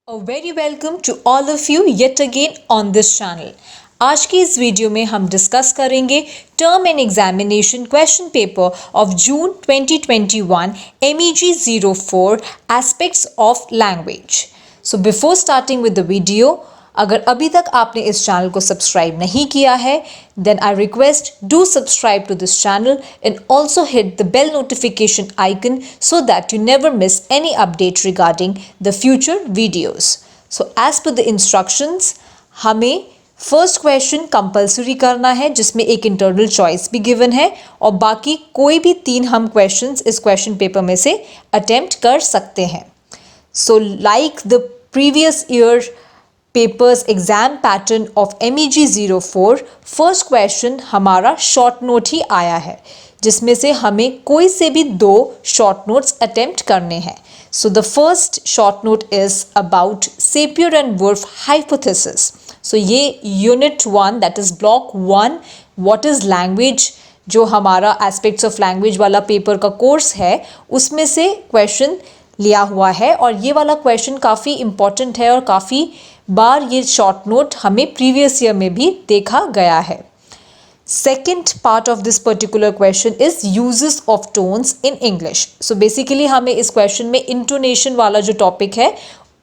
A very welcome to all of you yet again on this channel. आज की इस video में हम डिस्कस करेंगे term and examination question paper of June 2021 MEG 04 aspects of language. So before starting with the video, अगर अभी तक आपने इस चैनल को सब्सक्राइब नहीं किया है then I request do subscribe to this channel and also hit the bell notification icon so that you never miss any update regarding the future videos. So as per the instructions, हमें first question compulsory करना है जिसमें एक internal choice भी given है और बाकी कोई भी 3 हम क्वेश्चंस इस क्वेश्चन पेपर में से अटेम्प्ट कर सकते हैं. So like the previous year papers exam pattern of MEG 04, first question हमारा शॉर्ट नोट ही आया है जिसमें से हमें कोई से भी 2 शॉर्ट नोट्स अटेम्प्ट करने हैं. So the first short note is about Sapir and Whorf hypothesis. So ये unit 1 that is block 1 what is language, जो हमारा एस्पेक्ट्स ऑफ लैंग्वेज वाला पेपर का कोर्स है उसमें से क्वेश्चन लिया हुआ है और ये वाला क्वेश्चन काफ़ी इम्पॉर्टेंट है और काफ़ी बार ये शॉर्ट नोट हमें प्रीवियस ईयर में भी देखा गया है. Second part of this particular question is uses of tones in English. So basically हमें इस क्वेश्चन में इंटोनेशन वाला जो टॉपिक है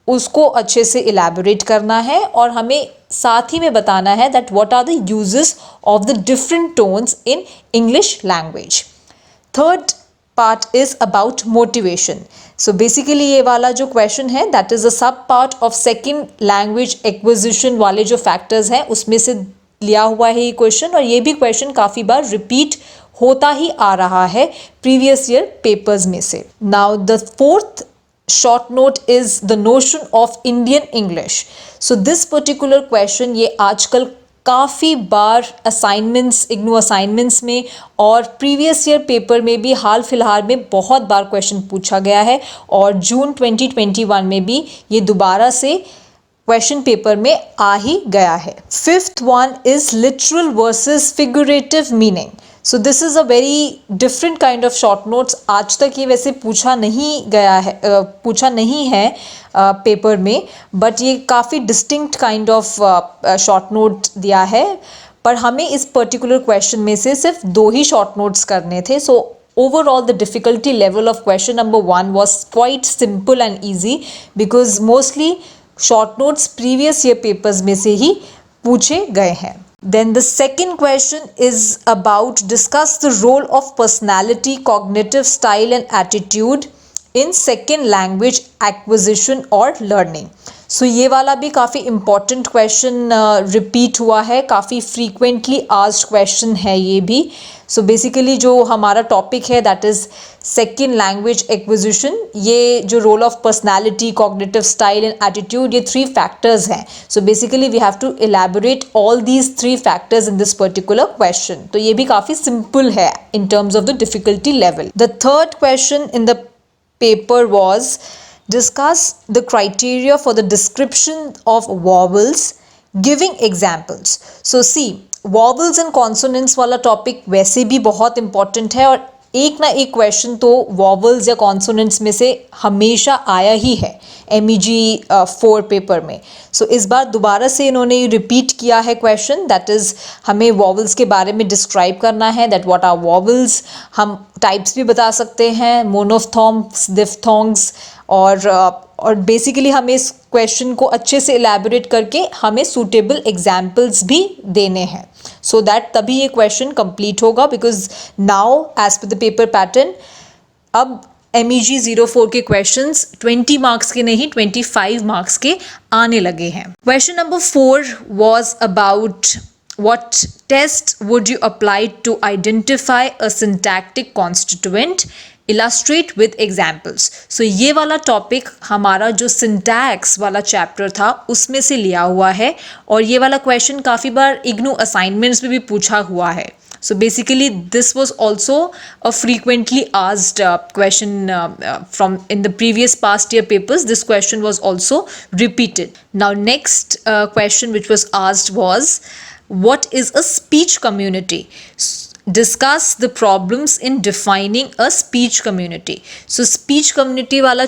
उसको अच्छे से इलेबोरेट करना है और हमें साथ ही में बताना है that what are the uses of the different tones in English language. Third part is about motivation. So basically ये वाला जो क्वेश्चन है that is a sub part of second language acquisition वाले जो फैक्टर्स हैं उसमें से लिया हुआ है ये क्वेश्चन और ये भी क्वेश्चन काफ़ी बार रिपीट होता ही आ रहा है प्रीवियस ईयर पेपर्स में से. Now the fourth short note is the notion of Indian English. So this particular question ये आजकल काफ़ी बार असाइनमेंट्स, इग्नू असाइनमेंट्स में और प्रीवियस ईयर पेपर में भी हाल फिलहाल में बहुत बार क्वेश्चन पूछा गया है और जून 2021 में भी ये दोबारा से क्वेश्चन पेपर में आ ही गया है. Fifth one is literal versus figurative meaning. So this is a very different kind of short notes. आज तक ये वैसे पूछा नहीं है पेपर में, बट ये काफ़ी distinct kind of short note दिया है. पर हमें इस पर्टिकुलर क्वेश्चन में से सिर्फ 2 ही शॉर्ट नोट्स करने थे. सो overall the difficulty level of question number 1 was quite simple and easy because mostly short notes previous year papers में से ही पूछे गए हैं. Then the second question is about discuss the role of personality, cognitive style and attitude in second language acquisition or learning. So ये वाला भी काफ़ी important question repeat हुआ है, काफ़ी frequently asked question है ये भी. So basically जो हमारा topic है that is second language acquisition, ये जो role of personality, cognitive style and attitude, ये 3 factors हैं. So basically we have to elaborate all these 3 factors in this particular question. तो ये भी काफ़ी simple है in terms of the difficulty level. The third question in the paper was discuss the criteria for the description of vowels giving examples. So see, vowels and consonants वाला topic वैसे भी बहुत important है और एक ना एक क्वेश्चन तो वॉवल्स या कॉन्सोनेंट्स में से हमेशा आया ही है MEG 4 पेपर में. सो इस बार दोबारा से इन्होंने रिपीट किया है क्वेश्चन दैट इज़ हमें वॉवल्स के बारे में डिस्क्राइब करना है दैट व्हाट आर वॉवल्स. हम टाइप्स भी बता सकते हैं, मोनोफ्थॉन्ग्स, डिफ्थॉन्ग्स और बेसिकली हमें इस क्वेश्चन को अच्छे से इलेबोरेट करके हमें सूटेबल एग्जाम्पल्स भी देने हैं सो दैट तभी ये क्वेश्चन कंप्लीट होगा. Because now as per the paper pattern अब MEG 04 के क्वेश्चंस 20 मार्क्स के नहीं 25 मार्क्स के आने लगे हैं. Question number 4 was about what test would you apply to identify a syntactic constituent, illustrate with examples. So ये वाला टॉपिक हमारा जो सिंटैक्स वाला चैप्टर था उसमें से लिया हुआ है और ये वाला क्वेश्चन काफ़ी बार इग्नू असाइनमेंट्स में भी पूछा हुआ है. So basically this was also a frequently asked question from in the previous past year papers. This question was also repeated. Now next question which was asked was what is a speech community? Discuss the problems in defining a speech community. So speech community वाला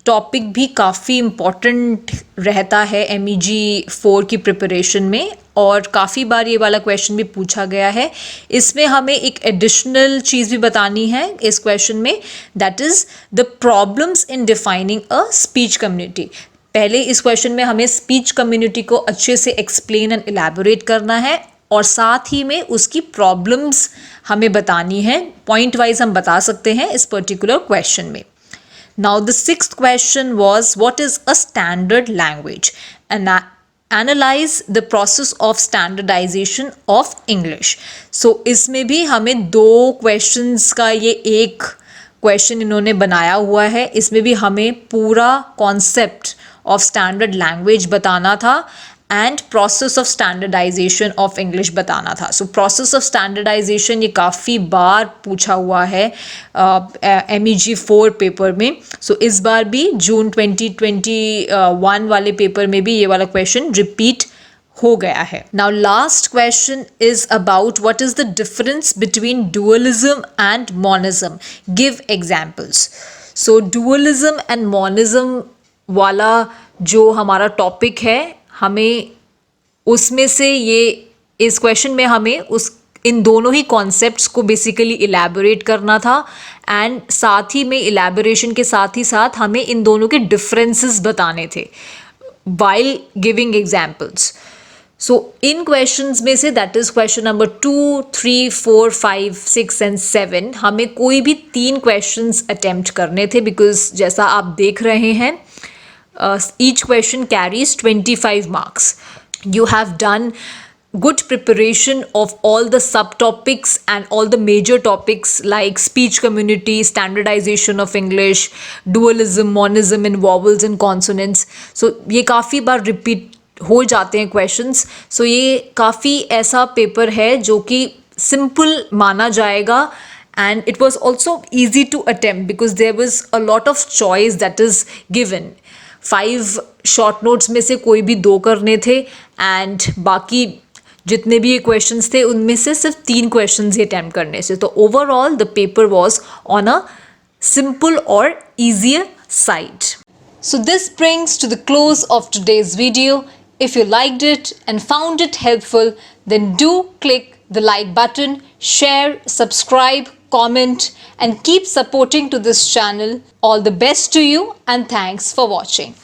topic भी काफ़ी important रहता है MEG 4 की preparation में, और काफ़ी बार ये वाला क्वेश्चन भी पूछा गया है। इसमें हमें एक एडिशनल चीज़ भी बतानी है इस क्वेश्चन में, that is the problems in defining a speech community. पहले इस क्वेश्चन में हमें स्पीच कम्युनिटी को अच्छे से एक्सप्लेन एंड इलैबोरेट करना है, और साथ ही में उसकी प्रॉब्लम्स हमें बतानी है। पॉइंट वाइज हम बता सकते हैं इस पर्टिकुलर क्वेश्चन में। Now the sixth question was, what is a standard language? And analyze the process of standardization of English. So इसमें भी हमें 2 questions का ये एक क्वेश्चन इन्होंने बनाया हुआ है। इसमें भी हमें पूरा कॉन्सेप्ट ऑफ स्टैंडर्ड लैंग्वेज बताना था and process of standardisation of English बताना था। सो प्रोसेस ऑफ स्टैंडर्डाइजेशन ये काफ़ी बार पूछा हुआ है MEG 4 पेपर में। सो इस बार भी जून 2021 वाले पेपर में भी ये वाला क्वेश्चन रिपीट हो गया है। Now last question is about what is the difference between dualism and monism, give examples. So dualism and monism वाला जो हमारा टॉपिक है, हमें उसमें से ये इस क्वेश्चन में हमें इन दोनों ही कॉन्सेप्ट्स को बेसिकली इलैबोरेट करना था, एंड साथ ही में इलैबोरेशन के साथ ही साथ हमें इन दोनों के डिफरेंसेस बताने थे while गिविंग एग्जाम्पल्स। सो इन क्वेश्चंस में से, that is question number 2, 3, 4, 5, 6 and 7, हमें कोई भी 3 क्वेश्चंस अटेम्प्ट करने थे, बिकॉज जैसा आप देख रहे हैं each question carries 25 marks. You have done good preparation of all the subtopics and all the major topics like speech community, standardization of English, dualism, monism and vowels and consonants. So ये काफ़ी बार repeat हो जाते हैं questions. So ये काफ़ी ऐसा paper है जो कि simple माना जाएगा, and it was also easy to attempt because there was a lot of choice that is given. 5 short notes में से कोई भी 2 करने थे, एंड बाकी जितने भी ये क्वेश्चंस थे उनमें से सिर्फ 3 क्वेश्चंस ही अटैम्प्ट करने से। तो overall the paper was on a simple और easier side. So this brings to the close of today's video. If you liked it and found it helpful, then do click the like button, share, subscribe, comment and keep supporting to this channel. All the best to you and thanks for watching.